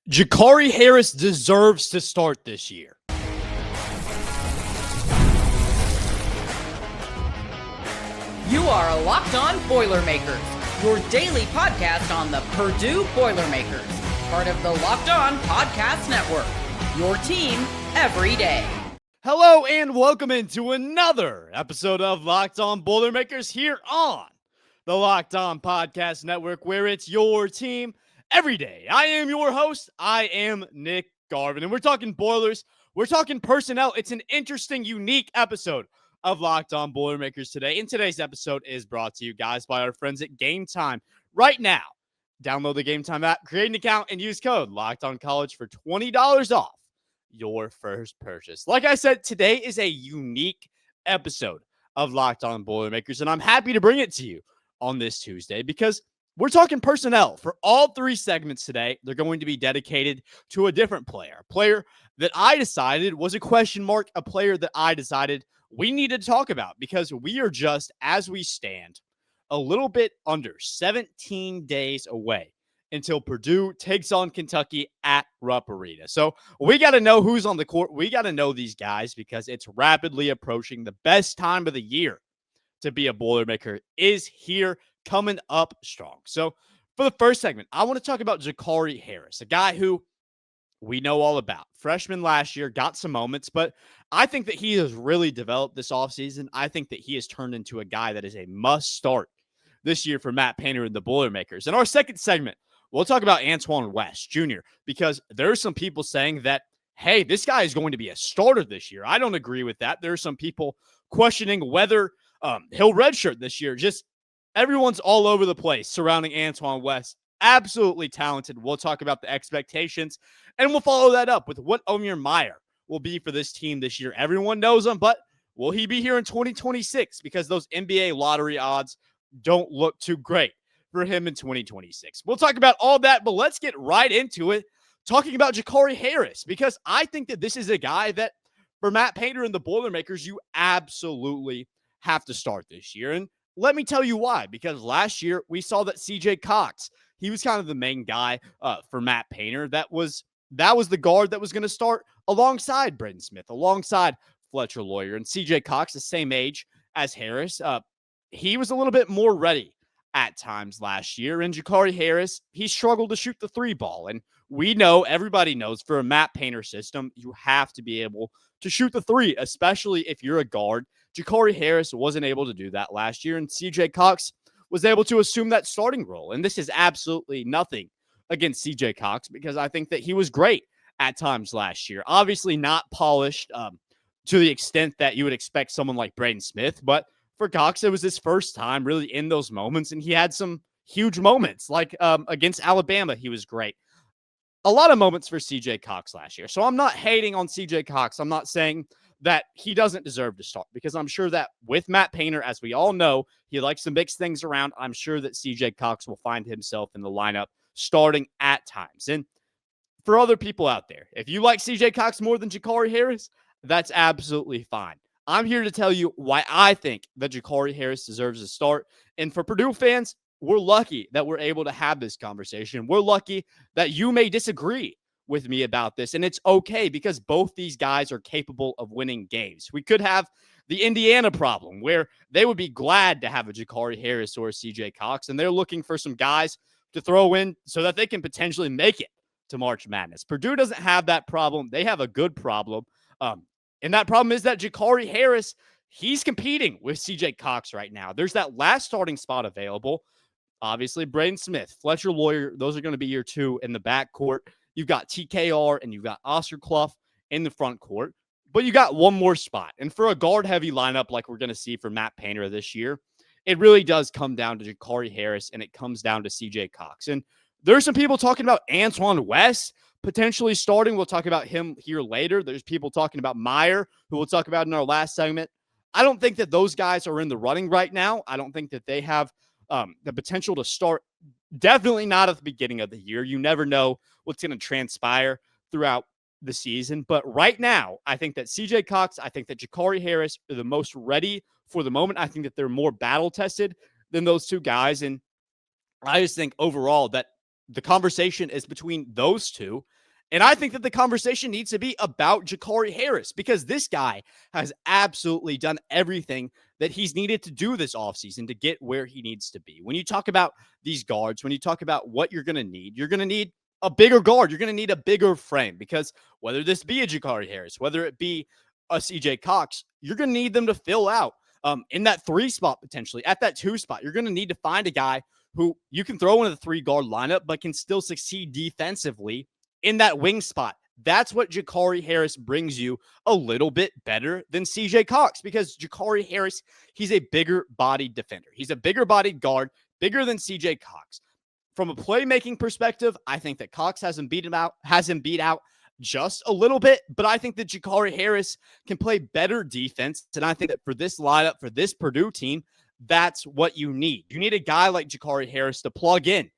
Gicarri Harris deserves to start this year. You are Locked On Boilermakers, your daily podcast on the Purdue Boilermakers, part of the Locked On Podcast Network, your team every day. Hello and welcome into another episode of Locked On Boilermakers here on the Locked On Podcast Network, where it's your team every day. I am your host. I am Nick Arvin, and we're talking Boilers. We're talking personnel. It's an interesting, unique episode of Locked On Boilermakers today. And today's episode is brought to you guys by our friends at Gametime. Right now, download the Gametime app, create an account, and use code LOCKEDONCollege for $20 off your first purchase. Like I said, today is a unique episode of Locked On Boilermakers, and I'm happy to bring it to you on this Tuesday because we're talking personnel. For all three segments today, they're going to be dedicated to a different player, a player that I decided was a question mark, a player that I decided we needed to talk about because we are just, as we stand, a little bit under 17 days away until Purdue takes on Kentucky at Rupp Arena. So we got to know who's on the court. We got to know these guys because it's rapidly approaching. The best time of the year to be a Boilermaker is here, coming up strong. So for the first segment, I want to talk about Gicarri Harris, a guy who we know all about. Freshman last year, got some moments, but I think that he has really developed this offseason. I think that he has turned into a guy that is a must start this year for Matt Painter and the Boilermakers. In our second segment, we'll talk about Antione West Jr. because there are some people saying that, hey, this guy is going to be a starter this year. I don't agree with that. There are some people questioning whether he'll redshirt this year. Just everyone's all over the place surrounding Antione West. Absolutely talented. We'll talk about the expectations, and we'll follow that up with what Omer Mayer will be for this team this year. Everyone knows him, but will he be here in 2026? Because those NBA lottery odds don't look too great for him in 2026. We'll talk about all that, but let's get right into it, talking about Gicarri Harris, because I think that this is a guy that, for Matt Painter and the Boilermakers, you absolutely have to start this year. And let me tell you why, because last year we saw that CJ Cox, he was kind of the main guy for Matt Painter. That was the guard that was going to start alongside Braden Smith, alongside Fletcher Loyer. And CJ Cox, the same age as Harris, he was a little bit more ready at times last year. And Gicarri Harris, he struggled to shoot the three ball. And we know, everybody knows, for a Matt Painter system, you have to be able to shoot the three, especially if you're a guard. Gicarri Harris wasn't able to do that last year, and CJ Cox was able to assume that starting role. And this is absolutely nothing against CJ Cox because I think that he was great at times last year. Obviously not polished to the extent that you would expect someone like Braden Smith, but for Cox, it was his first time really in those moments, and he had some huge moments. Like against Alabama, he was great. A lot of moments for CJ Cox last year. So I'm not hating on CJ Cox. I'm not saying that he doesn't deserve to start because I'm sure that with Matt Painter, as we all know, he likes to mix things around. I'm sure that CJ Cox will find himself in the lineup starting at times. And for other people out there, if you like CJ Cox more than Gicarri Harris, that's absolutely fine. I'm here to tell you why I think that Gicarri Harris deserves a start. And for Purdue fans, we're lucky that we're able to have this conversation. We're lucky that you may disagree with me about this, and it's okay because both these guys are capable of winning games. We could have the Indiana problem where they would be glad to have a Gicarri Harris or a CJ Cox, and they're looking for some guys to throw in so that they can potentially make it to March Madness. Purdue doesn't have that problem. They have a good problem, and that problem is that Gicarri Harris, he's competing with CJ Cox right now. There's that last starting spot available. Obviously, Braden Smith, Fletcher Loyer, those are going to be your two in the backcourt. You've got TKR and you've got Oscar Clough in the front court, but you got one more spot. And for a guard-heavy lineup like we're going to see for Matt Painter this year, it really does come down to Gicarri Harris and it comes down to CJ Cox. And there's some people talking about Antione West potentially starting. We'll talk about him here later. There's people talking about Mayer, who we'll talk about in our last segment. I don't think that those guys are in the running right now. I don't think that they have the potential to start. Definitely not at the beginning of the year. You never know what's going to transpire throughout the season. But right now, I think that CJ Cox, I think that Gicarri Harris are the most ready for the moment. I think that they're more battle tested than those two guys. And I just think overall that the conversation is between those two. And I think that the conversation needs to be about Gicarri Harris, because this guy has absolutely done everything that he's needed to do this offseason to get where he needs to be. When you talk about these guards, when you talk about what you're going to need a bigger guard. You're going to need a bigger frame, because whether this be a Gicarri Harris, whether it be a CJ Cox, you're going to need them to fill out in that 3 spot, potentially at that 2 spot. You're going to need to find a guy who you can throw in the 3 guard lineup, but can still succeed defensively in that wing spot. That's what Gicarri Harris brings you a little bit better than CJ Cox, because Gicarri Harris, he's a bigger bodied defender. He's a bigger bodied guard, bigger than CJ Cox. From a playmaking perspective, I think that Cox has him beat out just a little bit, but I think that Gicarri Harris can play better defense. And I think that for this lineup, for this Purdue team, that's what you need. You need a guy like Gicarri Harris to plug in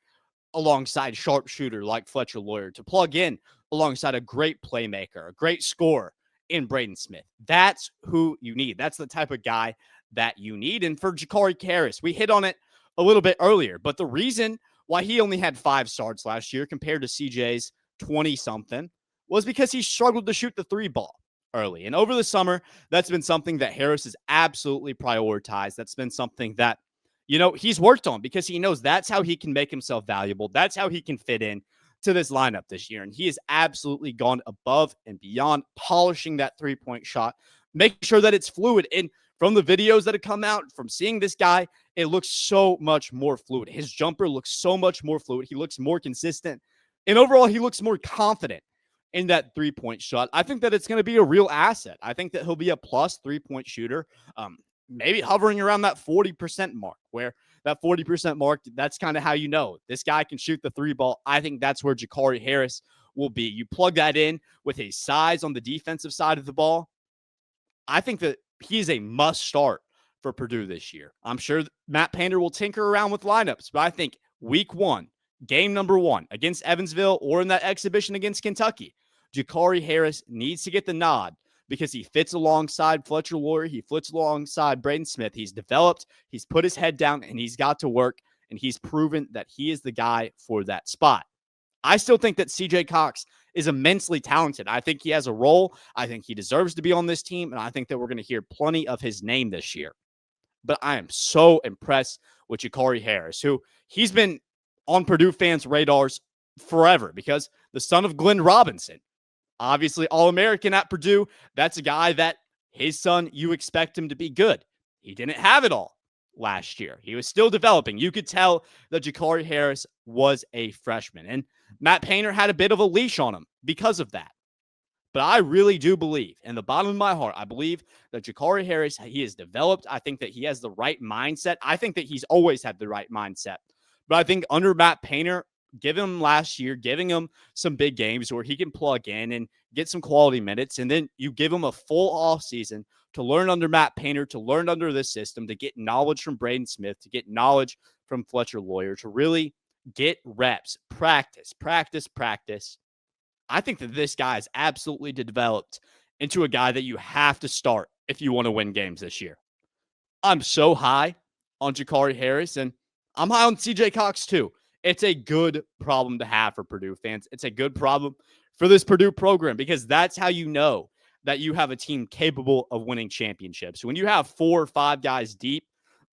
alongside sharpshooter like Fletcher Lawyer, to plug in alongside a great playmaker, a great scorer in Braden Smith. That's who you need. That's the type of guy that you need. And for Gicarri Harris, we hit on it a little bit earlier, but the reason why he only had 5 starts last year compared to CJ's 20-something was because he struggled to shoot the 3 ball early. And over the summer, that's been something that Harris has absolutely prioritized. That's been something that, he's worked on, because he knows that's how he can make himself valuable. That's how he can fit in to this lineup this year. And he has absolutely gone above and beyond, polishing that 3-point shot, making sure that it's fluid. And from the videos that have come out, from seeing this guy, it looks so much more fluid. His jumper looks so much more fluid. He looks more consistent. And overall, he looks more confident in that 3-point shot. I think that it's going to be a real asset. I think that he'll be a plus 3-point shooter, maybe hovering around that 40% mark, where that 40% mark, that's kind of how you know this guy can shoot the 3 ball. I think that's where Gicarri Harris will be. You plug that in with his size on the defensive side of the ball. I think that he's a must start for Purdue this year. I'm sure Matt Painter will tinker around with lineups, but I think week 1, game number 1 against Evansville, or in that exhibition against Kentucky, Gicarri Harris needs to get the nod, because he fits alongside Fletcher Lawyer. He fits alongside Braden Smith. He's developed, he's put his head down, and he's got to work, and he's proven that he is the guy for that spot. I still think that CJ Cox is immensely talented. I think he has a role. I think he deserves to be on this team, and I think that we're going to hear plenty of his name this year. But I am so impressed with Gicarri Harris, who he's been on Purdue fans' radars forever, because the son of Glenn Robinson, obviously All-American at Purdue, that's a guy that his son, you expect him to be good. He didn't have it all last year. He was still developing. You could tell that Gicarri Harris was a freshman, and Matt Painter had a bit of a leash on him because of that. But I really do believe, in the bottom of my heart, I believe that Gicarri Harris, he is developed. I think that he has the right mindset. I think that he's always had the right mindset. But I think under Matt Painter, giving him last year, giving him some big games where he can plug in and get some quality minutes, and then you give him a full offseason to learn under Matt Painter, to learn under this system, to get knowledge from Braden Smith, to get knowledge from Fletcher Lawyer, to really get reps, practice. I think that this guy is absolutely developed into a guy that you have to start if you want to win games this year. I'm so high on Gicarri Harris, and I'm high on CJ Cox too. It's a good problem to have for Purdue fans. It's a good problem for this Purdue program, because that's how you know that you have a team capable of winning championships. When you have 4 or 5 guys deep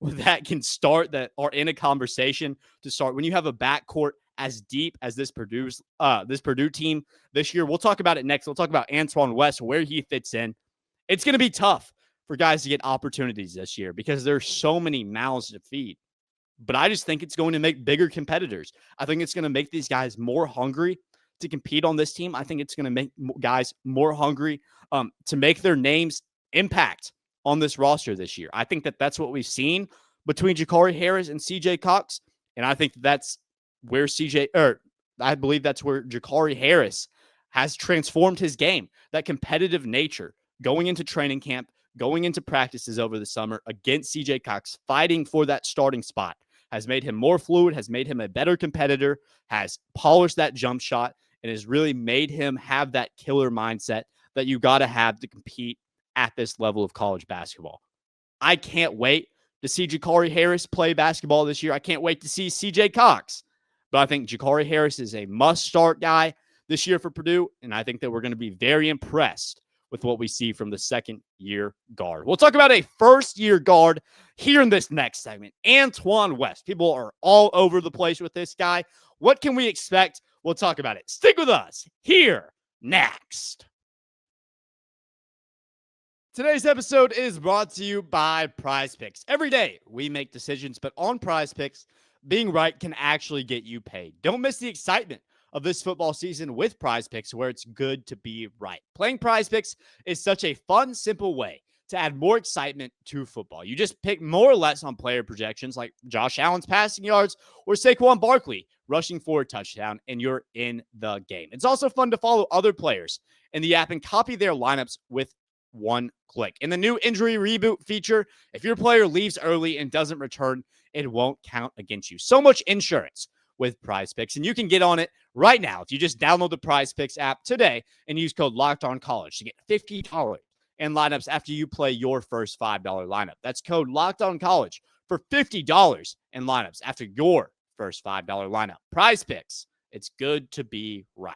that can start, that are in a conversation to start, when you have a backcourt as deep as this Purdue team this year, we'll talk about it next. We'll talk about Antione West, where he fits in. It's going to be tough for guys to get opportunities this year, because there's so many mouths to feed. But I just think it's going to make bigger competitors. I think it's going to make these guys more hungry to compete on this team. I think it's going to make guys more hungry to make their names impact on this roster this year. I think that that's what we've seen between Gicarri Harris and CJ Cox. And I think that's where I believe that's where Gicarri Harris has transformed his game. That competitive nature going into training camp, going into practices over the summer against CJ Cox, fighting for that starting spot, has made him more fluid, has made him a better competitor, has polished that jump shot, and has really made him have that killer mindset that you got to have to compete at this level of college basketball. I can't wait to see Gicarri Harris play basketball this year. I can't wait to see CJ Cox. But I think Gicarri Harris is a must-start guy this year for Purdue, and I think that we're going to be very impressed with what we see from the second-year guard. We'll talk about a first-year guard here in this next segment, Antione West. People are all over the place with this guy. What can we expect? We'll talk about it. Stick with us here next. Today's episode is brought to you by PrizePicks. Every day we make decisions, but on PrizePicks, being right can actually get you paid. Don't miss the excitement of this football season with PrizePicks, where it's good to be right. Playing PrizePicks is such a fun, simple way to add more excitement to football. You just pick more or less on player projections like Josh Allen's passing yards or Saquon Barkley rushing for a touchdown, and you're in the game. It's also fun to follow other players in the app and copy their lineups with one click. In the new injury reboot feature, if your player leaves early and doesn't return, it won't count against you. So much insurance with PrizePicks, and you can get on it right now if you just download the PrizePicks app today and use code LOCKEDONCollege to get $50 in lineups after you play your first $5 lineup. That's code LOCKEDONCollege for $50 in lineups after your first $5 lineup. PrizePicks, it's good to be right.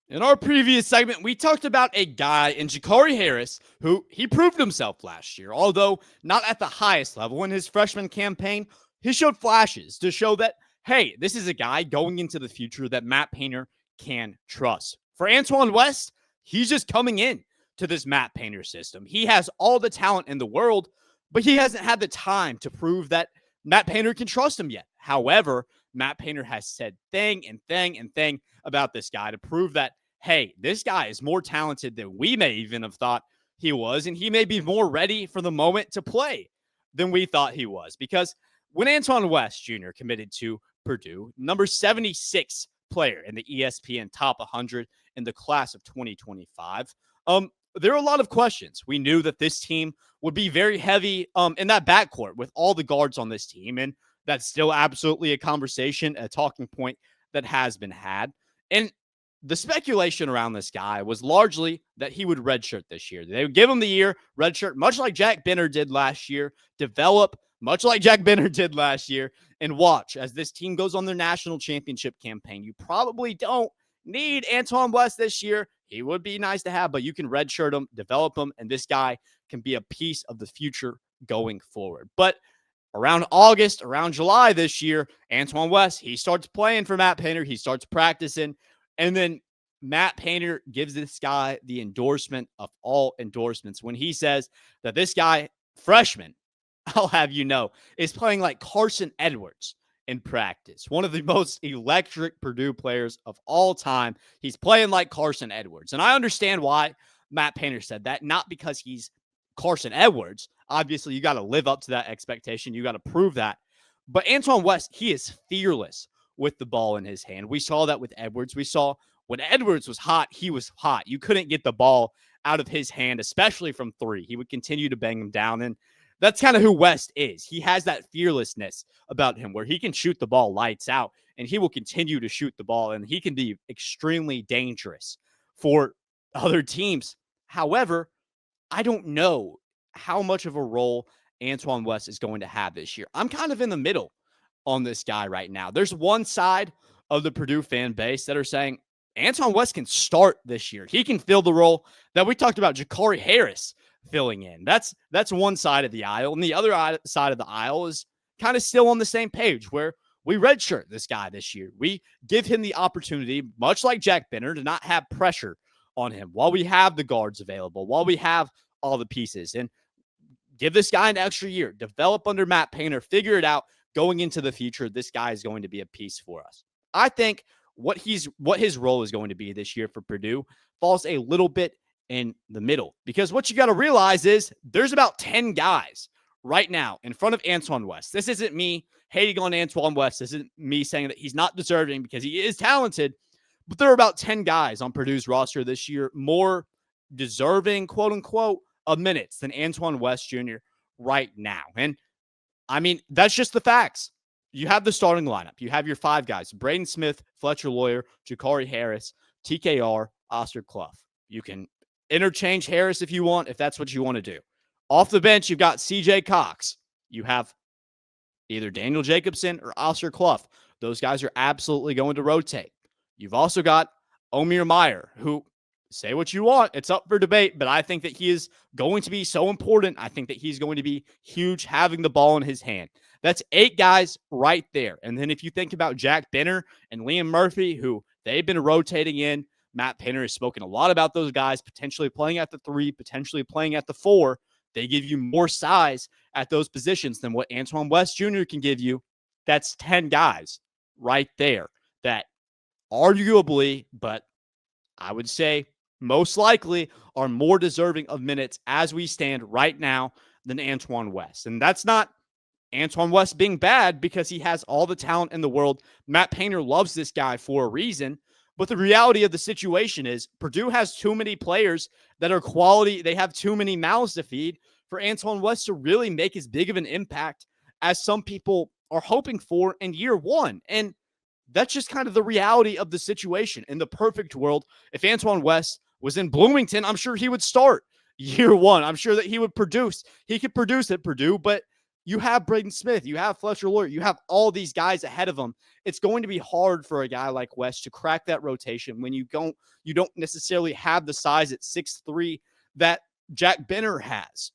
In our previous segment, we talked about a guy in Gicarri Harris who he proved himself last year, although not at the highest level. In his freshman campaign, he showed flashes to show that, hey, this is a guy going into the future that Matt Painter can trust. For Antione West, he's just coming in to this Matt Painter system. He has all the talent in the world, but he hasn't had the time to prove that Matt Painter can trust him yet. However, Matt Painter has said thing about this guy to prove that, hey, this guy is more talented than we may even have thought he was, and he may be more ready for the moment to play than we thought he was. Because when Antione West Jr. committed to Purdue, number 76 player in the ESPN Top 100 in the class of 2025, there are a lot of questions. We knew that this team would be very heavy in that backcourt with all the guards on this team, and that's still absolutely a conversation, a talking point that has been had. And the speculation around this guy was largely that he would redshirt this year. They would give him the year redshirt, much like Jack Benner did last year, develop much like Jack Benner did last year, and watch as this team goes on their national championship campaign. You probably don't need Antione West this year. He would be nice to have, but you can redshirt him, develop him, and this guy can be a piece of the future going forward. But around August, around July this year, Antione West, he starts playing for Matt Painter. He starts practicing. And then Matt Painter gives this guy the endorsement of all endorsements when he says that this guy, freshman, I'll have you know, is playing like Carsen Edwards in practice. One of the most electric Purdue players of all time. He's playing like Carsen Edwards. And I understand why Matt Painter said that, not because he's Carsen Edwards. Obviously, you got to live up to that expectation. You got to prove that. But Antione West, he is fearless with the ball in his hand. We saw that with Edwards. We saw when Edwards was hot, he was hot. You couldn't get the ball out of his hand, especially from three. He would continue to bang him down. And that's kind of who West is. He has that fearlessness about him where he can shoot the ball lights out, and he will continue to shoot the ball, and he can be extremely dangerous for other teams. However, I don't know how much of a role Antione West is going to have this year. I'm kind of in the middle on this guy right now. There's one side of the Purdue fan base that are saying Antione West can start this year. He can fill the role that we talked about Gicarri Harris filling in. That's one side of the aisle. And the other side of the aisle is kind of still on the same page where we redshirt this guy this year. We give him the opportunity, much like Jack Benner, to not have pressure on him while we have the guards available, while we have all the pieces, and give this guy an extra year, develop under Matt Painter, figure it out going into the future. This guy is going to be a piece for us. I think what his role is going to be this year for Purdue falls a little bit in the middle, because what you got to realize is there's about 10 guys right now in front of Antione West. This isn't me hating on Antione West. This isn't me saying that he's not deserving, because he is talented, but there are about 10 guys on Purdue's roster this year more deserving, quote unquote, of minutes than Antione West Jr. right now. And I mean, that's just the facts. You have the starting lineup. You have your five guys: Braden Smith, Fletcher Lawyer, Gicarri Harris, TKR, Oscar Clough. You can interchange Harris if you want, if that's what you want to do. Off the bench, you've got CJ Cox. You have either Daniel Jacobson or Oscar Clough. Those guys are absolutely going to rotate. You've also got Omer Mayer, who, say what you want, it's up for debate, but I think that he is going to be so important. I think that he's going to be huge having the ball in his hand. That's 8 guys right there. And then if you think about Jack Benner and Liam Murphy, who they've been rotating in, Matt Painter has spoken a lot about those guys potentially playing at the 3, potentially playing at the 4. They give you more size at those positions than what Antione West Jr. can give you. That's 10 guys right there that arguably, but I would say most likely are more deserving of minutes as we stand right now than Antoine West. And that's not Antoine West being bad, because he has all the talent in the world. Matt Painter loves this guy for a reason. But the reality of the situation is Purdue has too many players that are quality. They have too many mouths to feed for Antoine West to really make as big of an impact as some people are hoping for in year one. And that's just kind of the reality of the situation. In the perfect world, if Antoine West was in Bloomington, I'm sure he would start year one. I'm sure that he would produce. He could produce at Purdue, but you have Braden Smith, you have Fletcher Loyer, you have all these guys ahead of him. It's going to be hard for a guy like West to crack that rotation when you don't necessarily have the size at 6'3" that Jack Benner has.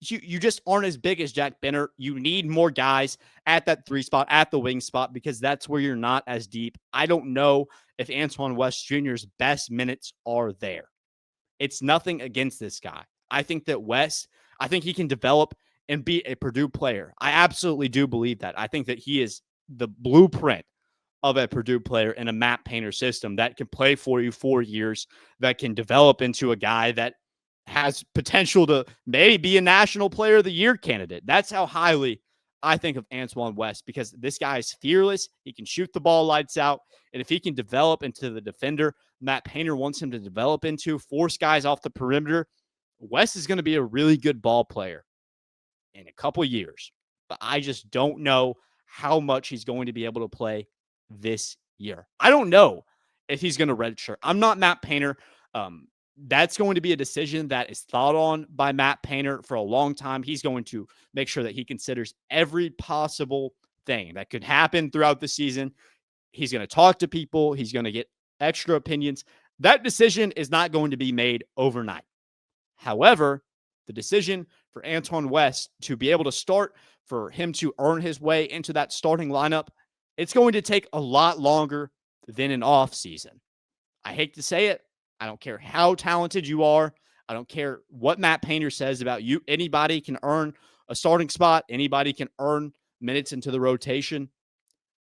You just aren't as big as Jack Benner. You need more guys at that 3 spot, at the wing spot, because that's where you're not as deep. I don't know if Antoine West Jr.'s best minutes are there. It's nothing against this guy. I think that West, I think he can develop and be a Purdue player. I absolutely do believe that. I think that he is the blueprint of a Purdue player in a Matt Painter system that can play for you 4 years, that can develop into a guy that has potential to maybe be a National Player of the Year candidate. That's how highly I think of Antoine West, because this guy is fearless. He can shoot the ball lights out. And if he can develop into the defender Matt Painter wants him to develop into, force guys off the perimeter, West is going to be a really good ball player in a couple years. But I just don't know how much he's going to be able to play this year. I don't know if he's going to redshirt. I'm not Matt Painter. That's going to be a decision that is thought on by Matt Painter for a long time. He's going to make sure that he considers every possible thing that could happen throughout the season. He's going to talk to people. He's going to get extra opinions. That decision is not going to be made overnight. However, the decision for Antoine West to be able to start, for him to earn his way into that starting lineup, it's going to take a lot longer than an off season. I hate to say it. I don't care how talented you are. I don't care what Matt Painter says about you. Anybody can earn a starting spot. Anybody can earn minutes into the rotation.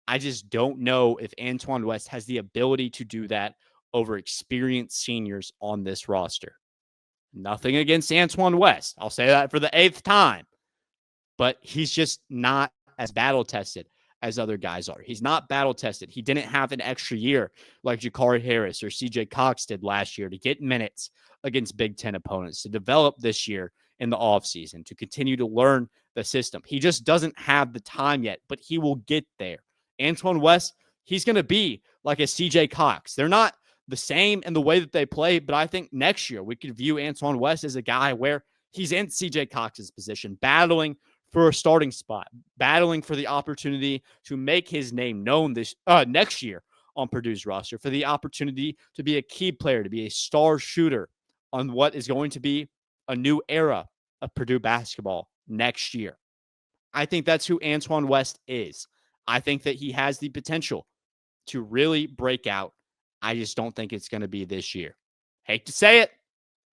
I just don't know if Antoine West has the ability to do that over experienced seniors on this roster. Nothing against Antoine West. I'll say that for the 8th time. But he's just not as battle-tested as other guys are. He's not battle-tested. He didn't have an extra year like Gicarri Harris or CJ Cox did last year to get minutes against Big Ten opponents, to develop this year in the offseason, to continue to learn the system. He just doesn't have the time yet, but he will get there. Antoine West, he's going to be like a CJ Cox. They're not the same in the way that they play, but I think next year we could view Antoine West as a guy where he's in CJ Cox's position, battling for a starting spot, battling for the opportunity to make his name known this next year on Purdue's roster, for the opportunity to be a key player, to be a star shooter on what is going to be a new era of Purdue basketball next year. I think that's who Antoine West is. I think that he has the potential to really break out. I just don't think it's going to be this year. Hate to say it,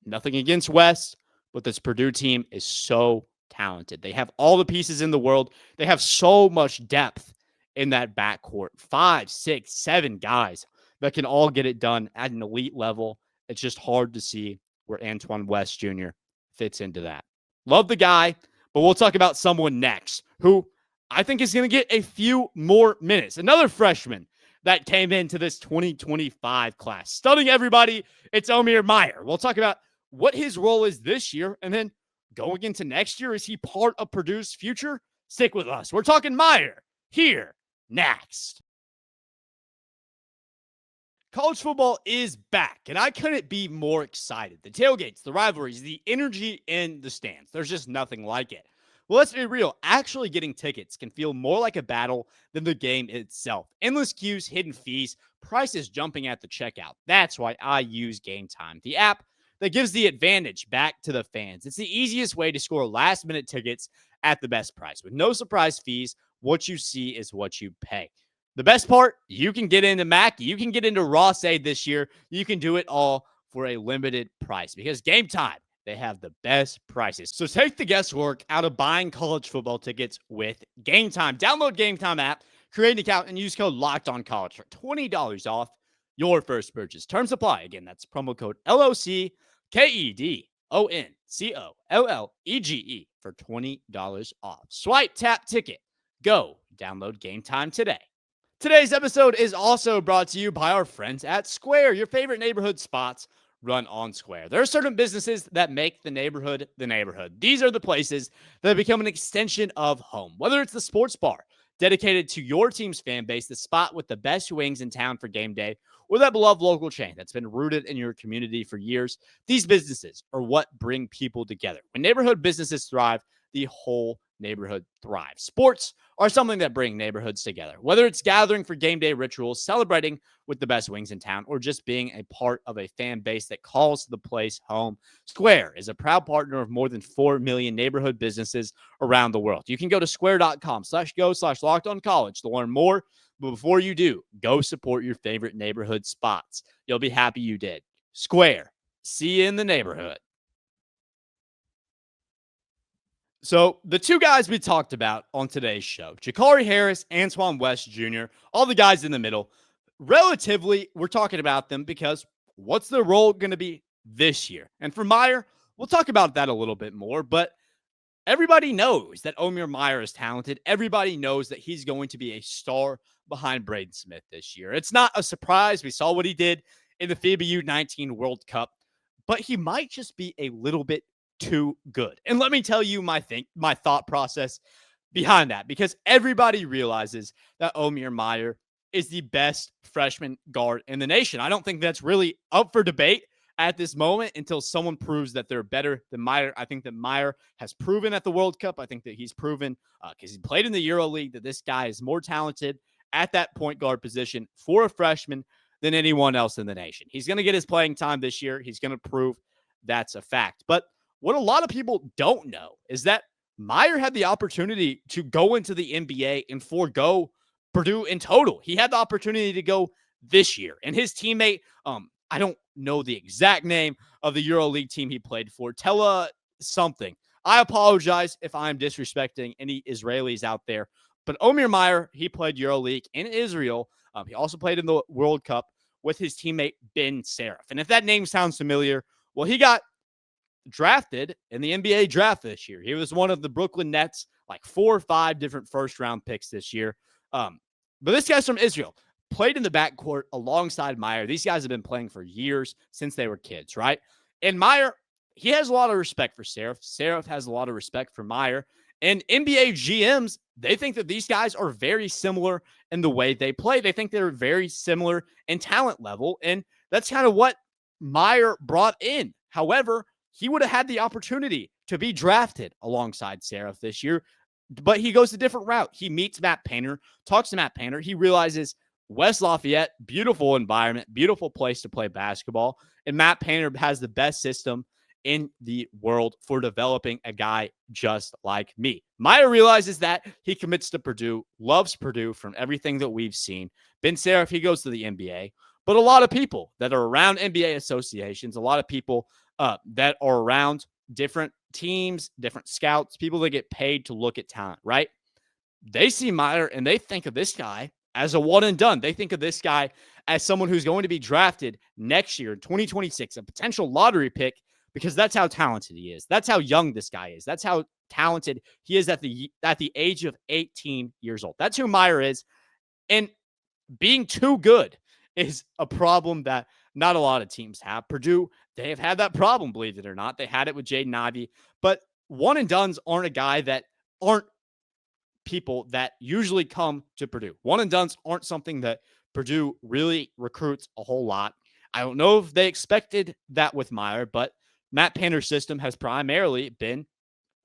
nothing against West, but this Purdue team is so talented. They have all the pieces in the world. They have so much depth in that backcourt. 5, 6, 7 guys that can all get it done at an elite level. It's just hard to see where Antoine West Jr. fits into that. Love the guy, but we'll talk about someone next who I think is going to get a few more minutes. Another freshman that came into this 2025 class. Stunning everybody, it's Omer Mayer. We'll talk about what his role is this year, and then going into next year, is he part of Purdue's future? Stick with us. We're talking Mayer here next. College football is back, and I couldn't be more excited. The tailgates, the rivalries, the energy in the stands. There's just nothing like it. Well, let's be real. Actually getting tickets can feel more like a battle than the game itself. Endless queues, hidden fees, prices jumping at the checkout. That's why I use Gametime, the app that gives the advantage back to the fans. It's the easiest way to score last-minute tickets at the best price. With no surprise fees, what you see is what you pay. The best part, you can get into Mackey, you can get into Ross Aid this year. You can do it all for a limited price because Gametime, they have the best prices. So take the guesswork out of buying college football tickets with Gametime. Download Gametime app, create an account, and use code LOCKEDONCollege for $20 off your first purchase. Terms apply. Again, that's promo code LOCKEDONCOLLEGE for $20 off. Swipe, tap, ticket. Go download Gametime today. Today's episode is also brought to you by our friends at Square, your favorite neighborhood spots run on Square. There are certain businesses that make the neighborhood the neighborhood. These are the places that become an extension of home, whether it's the sports bar dedicated to your team's fan base, the spot with the best wings in town for game day, or that beloved local chain that's been rooted in your community for years. These businesses are what bring people together. When neighborhood businesses thrive, the whole neighborhood thrives. Sports are something that bring neighborhoods together, whether it's gathering for game day rituals, celebrating with the best wings in town, or just being a part of a fan base that calls the place home. Square is a proud partner of more than 4 million neighborhood businesses around the world. You can go to square.com/go/lockedoncollege to learn more. But before you do, go support your favorite neighborhood spots. You'll be happy you did. Square, see you in the neighborhood. So the two guys we talked about on today's show, Gicarri Harris, Antione West Jr., all the guys in the middle, relatively, we're talking about them because what's their role going to be this year? And for Mayer, we'll talk about that a little bit more, but everybody knows that Omer Mayer is talented. Everybody knows that he's going to be a star behind Braden Smith this year. It's not a surprise. We saw what he did in the FIBA U19 World Cup, but he might just be a little bit too good. And let me tell you my thought process behind that, because everybody realizes that Omer Mayer is the best freshman guard in the nation. I don't think that's really up for debate at this moment until someone proves that they're better than Mayer. I think that Mayer has proven at the World Cup. I think that he's proven, because he played in the EuroLeague, that this guy is more talented at that point guard position for a freshman than anyone else in the nation. He's going to get his playing time this year. He's going to prove that's a fact. But what a lot of people don't know is that Mayer had the opportunity to go into the NBA and forego Purdue in total. He had the opportunity to go this year. And his teammate, I don't know the exact name of the EuroLeague team he played for, Tella something. I apologize if I'm disrespecting any Israelis out there. But Omer Mayer, he played EuroLeague in Israel. He also played in the World Cup with his teammate Ben Seraph. And if that name sounds familiar, well, he got drafted in the NBA draft this year. He was one of the Brooklyn Nets, like 4 or 5 different first-round picks this year. But this guy's from Israel, played in the backcourt alongside Mayer. These guys have been playing for years since they were kids, right? And Mayer, he has a lot of respect for Seraph. Seraph has a lot of respect for Mayer. And NBA GMs, they think that these guys are very similar in the way they play. They think they're very similar in talent level. And that's kind of what Mayer brought in. However, he would have had the opportunity to be drafted alongside Seraph this year, but he goes a different route. He meets Matt Painter, talks to Matt Painter. He realizes West Lafayette, beautiful environment, beautiful place to play basketball. And Matt Painter has the best system in the world for developing a guy just like me. Mayer realizes that. He commits to Purdue, loves Purdue from everything that we've seen. Ben Seraph, he goes to the NBA. But a lot of people that are around NBA associations, a lot of people that are around different teams, different scouts, people that get paid to look at talent, right? They see Mayer and they think of this guy as a one and done. They think of this guy as someone who's going to be drafted next year, 2026, a potential lottery pick, because that's how talented he is. That's how young this guy is. That's how talented he is at the age of 18 years old. That's who Mayer is. And being too good is a problem that not a lot of teams have. Purdue, they have had that problem, believe it or not. They had it with Jaden Ivey. But one and dones aren't people that usually come to Purdue. One and dones aren't something that Purdue really recruits a whole lot. I don't know if they expected that with Mayer, but Matt Painter's system has primarily been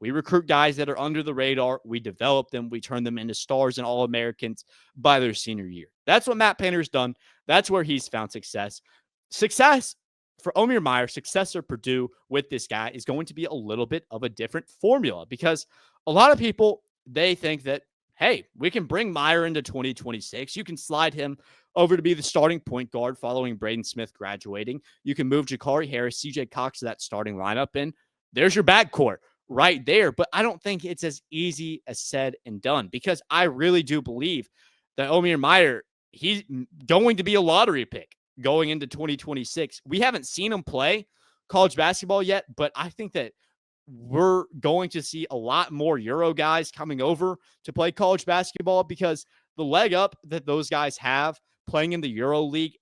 We recruit guys that are under the radar. We develop them. We turn them into stars and All-Americans by their senior year. That's what Matt Painter's done. That's where he's found success. Success for Omer Mayer, success at Purdue with this guy is going to be a little bit of a different formula because a lot of people, they think that, hey, we can bring Mayer into 2026. You can slide him over to be the starting point guard following Braden Smith graduating. You can move Gicarri Harris, CJ Cox to that starting lineup, and there's your backcourt right there. But I don't think it's as easy as said and done because I really do believe that Omer Mayer, he's going to be a lottery pick going into 2026. We haven't seen him play college basketball yet, but I think that we're going to see a lot more Euro guys coming over to play college basketball because the leg up that those guys have playing in the Euro League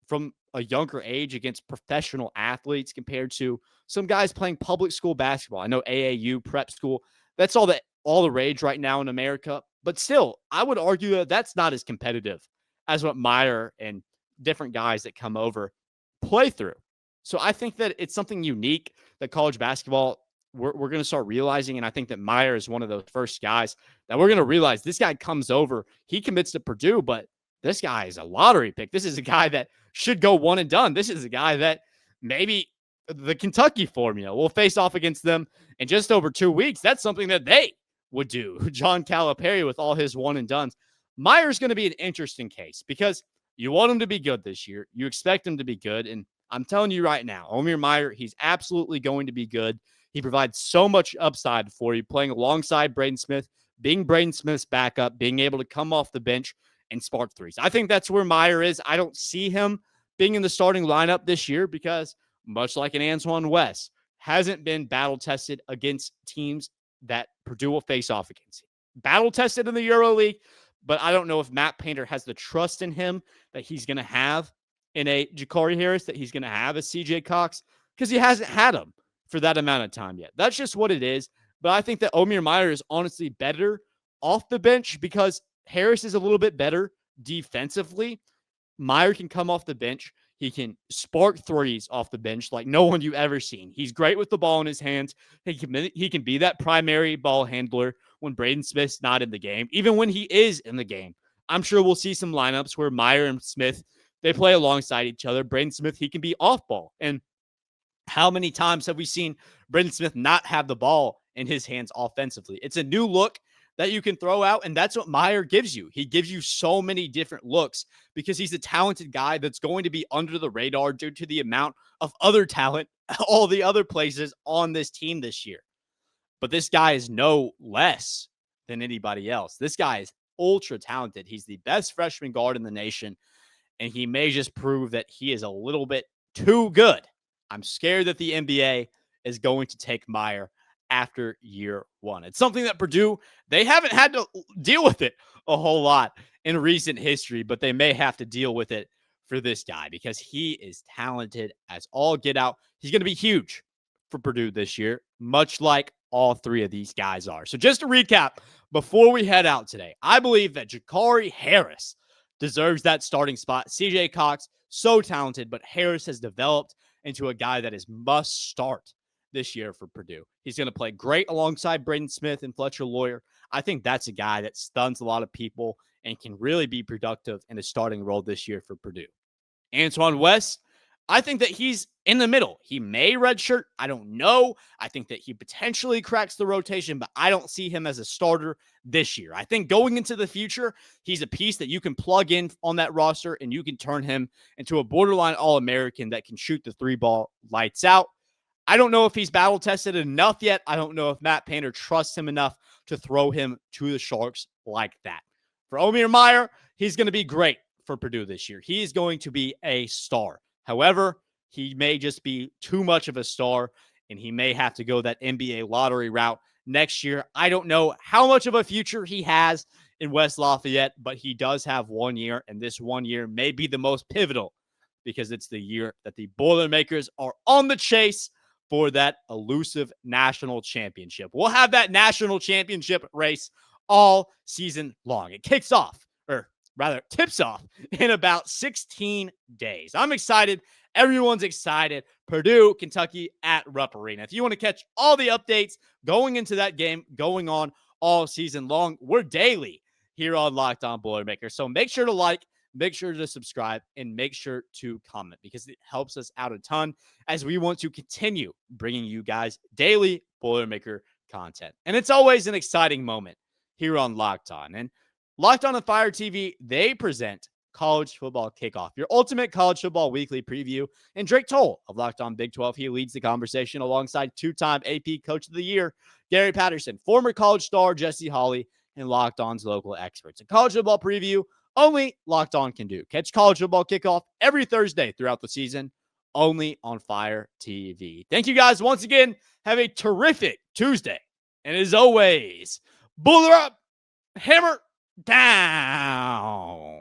from a younger age against professional athletes compared to some guys playing public school basketball. I know AAU, prep school, that's all the rage right now in America. But still, I would argue that that's not as competitive as what Mayer and different guys that come over play through. So I think that it's something unique that college basketball we're going to start realizing. And I think that Mayer is one of those first guys that we're going to realize this guy comes over, he commits to Purdue, but this guy is a lottery pick. This is a guy that should go one and done. This is a guy that maybe the Kentucky formula will face off against them in just over 2 weeks. That's something that they would do. John Calipari with all his one and dones. Mayer's going to be an interesting case because you want him to be good this year. You expect him to be good. And I'm telling you right now, Omer Mayer, he's absolutely going to be good. He provides so much upside for you playing alongside Braden Smith, being Braden Smith's backup, being able to come off the bench and spark threes. I think that's where Mayer is. I don't see him being in the starting lineup this year because, much like an Antione West, hasn't been battle tested against teams that Purdue will face off against. Battle tested in the Euro League, but I don't know if Matt Painter has the trust in him that he's going to have in a Gicarri Harris, that he's going to have a CJ Cox, because he hasn't had him for that amount of time yet. That's just what it is. But I think that Omer Mayer is honestly better off the bench because Harris is a little bit better defensively. Mayer can come off the bench. He can spark threes off the bench like no one you've ever seen. He's great with the ball in his hands. He can be that primary ball handler when Braden Smith's not in the game, even when he is in the game. I'm sure we'll see some lineups where Mayer and Smith, they play alongside each other. Braden Smith, he can be off ball. And how many times have we seen Braden Smith not have the ball in his hands offensively? It's a new look that you can throw out, and that's what Mayer gives you. He gives you so many different looks because he's a talented guy that's going to be under the radar due to the amount of other talent, all the other places on this team this year. But this guy is no less than anybody else. This guy is ultra talented. He's the best freshman guard in the nation, and he may just prove that he is a little bit too good. I'm scared that the NBA is going to take Mayer after year one. It's something that Purdue, they haven't had to deal with it a whole lot in recent history, but they may have to deal with it for this guy because he is talented as all get out. He's going to be huge for Purdue this year, much like all three of these guys are. So just to recap, before we head out today, I believe that Gicarri Harris deserves that starting spot. CJ Cox, so talented, but Harris has developed into a guy that is must start this year for Purdue. He's going to play great alongside Braden Smith and Fletcher Lawyer. I think that's a guy that stuns a lot of people and can really be productive in a starting role this year for Purdue. Antione West, I think that he's in the middle. He may redshirt. I don't know. I think that he potentially cracks the rotation, but I don't see him as a starter this year. I think going into the future, he's a piece that you can plug in on that roster and you can turn him into a borderline All-American that can shoot the three ball lights out. I don't know if he's battle tested enough yet. I don't know if Matt Painter trusts him enough to throw him to the Sharks like that. For Omer Mayer, he's going to be great for Purdue this year. He is going to be a star. However, he may just be too much of a star, and he may have to go that NBA lottery route next year. I don't know how much of a future he has in West Lafayette, but he does have 1 year, and this 1 year may be the most pivotal because it's the year that the Boilermakers are on the chase for that elusive national championship. We'll have that national championship race all season long. It kicks off, or tips off in about 16 days. I'm excited. Everyone's excited. Purdue, Kentucky at Rupp Arena. If you want to catch all the updates going into that game, going on all season long, we're daily here on Locked On Boilermakers. So make sure to like, make sure to subscribe, and make sure to comment because it helps us out a ton as we want to continue bringing you guys daily Boilermaker content. And it's always an exciting moment here on Locked On. And Locked On and Fire TV, they present College Football Kickoff, your ultimate college football weekly preview. And Drake Toll of Locked On Big 12, he leads the conversation alongside two-time AP Coach of the Year, Gary Patterson, former college star Jesse Hawley, and Locked On's local experts. A college football preview only Locked On can do. Catch College Football Kickoff every Thursday throughout the season, only on Fire TV. Thank you guys once again. Have a terrific Tuesday. And as always, Buller up, hammer down.